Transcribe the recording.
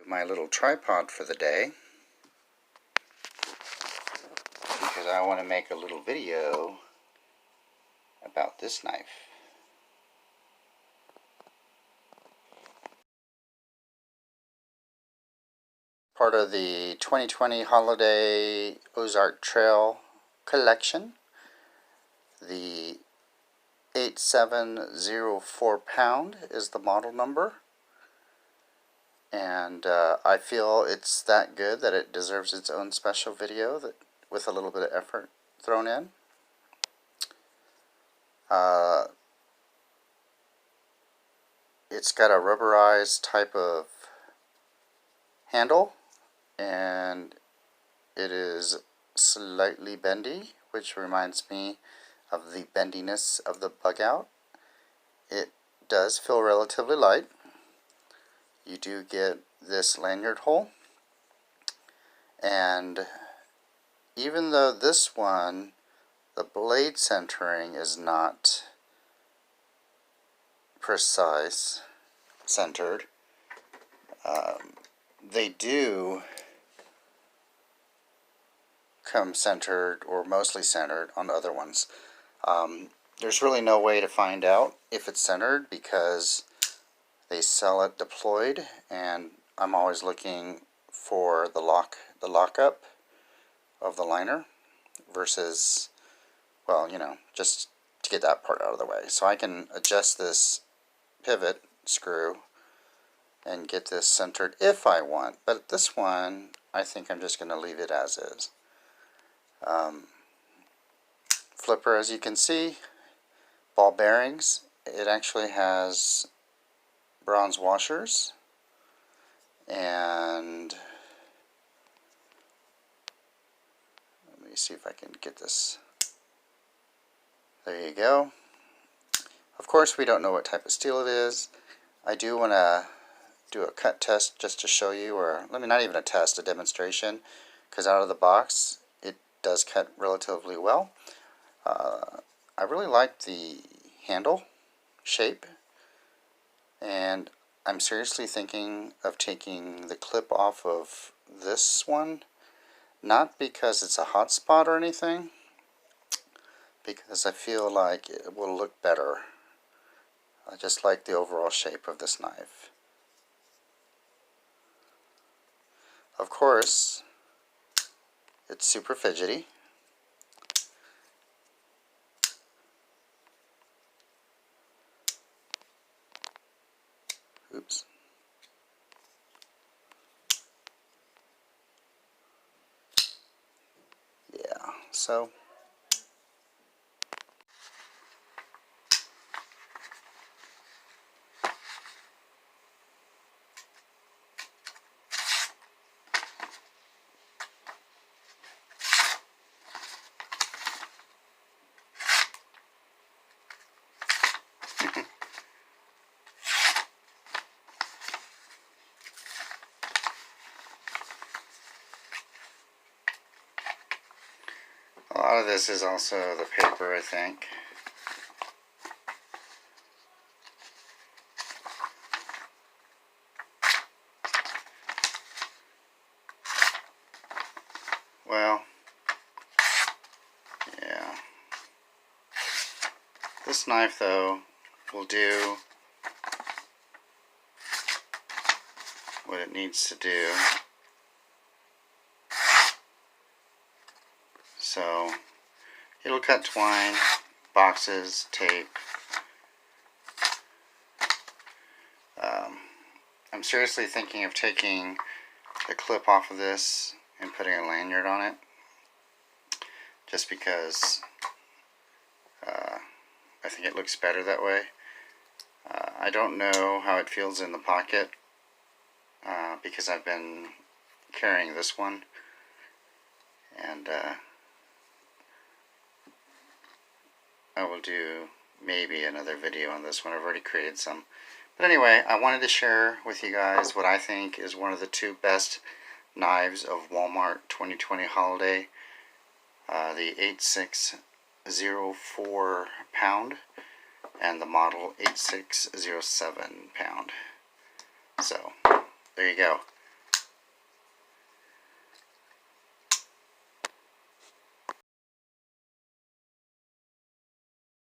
my little tripod for the day because I want to make a little video about this knife. Part of the 2020 holiday Ozark Trail collection. The 8704 pound is the model number. And I feel it's that good that it deserves its own special video with a little bit of effort thrown in. It's got a rubberized type of handle, and it is slightly bendy, which reminds me of the bendiness of the bug out. It does feel relatively light. You do get this lanyard hole, and even though this one, the blade centering is not precise centered, they do come centered or mostly centered on other ones. There's really no way to find out if it's centered because they sell it deployed, and I'm always looking for the lockup of the liner versus, well, you know, just to get that part out of the way. So I can adjust this pivot screw and get this centered if I want, but this one I think I'm just going to leave it as is. Flipper, as you can see, ball bearings. It actually has bronze washers, and let me see if I can get this. There you go. Of course, we don't know what type of steel it is. I do want to do a cut test just to show you, or let me, not even a test, a demonstration, because out of the box it does cut relatively well. I really like the handle shape, and I'm seriously thinking of taking the clip off of this one, not because it's a hot spot or anything, because I feel like it will look better. I just like the overall shape of this knife. Of course, it's super fidgety. Oops. Yeah, so a lot of this is also the paper, I think. Well, yeah. This knife, though, will do what it needs to do. So, it'll cut twine, boxes, tape. I'm seriously thinking of taking the clip off of this and putting a lanyard on it, just because I think it looks better that way. I don't know how it feels in the pocket because I've been carrying this one, and I will do maybe another video on this one. I've already created some. But anyway, I wanted to share with you guys what I think is one of the two best knives of Walmart 2020 holiday. The 8604 pound and the model 8607 pound. So, there you go.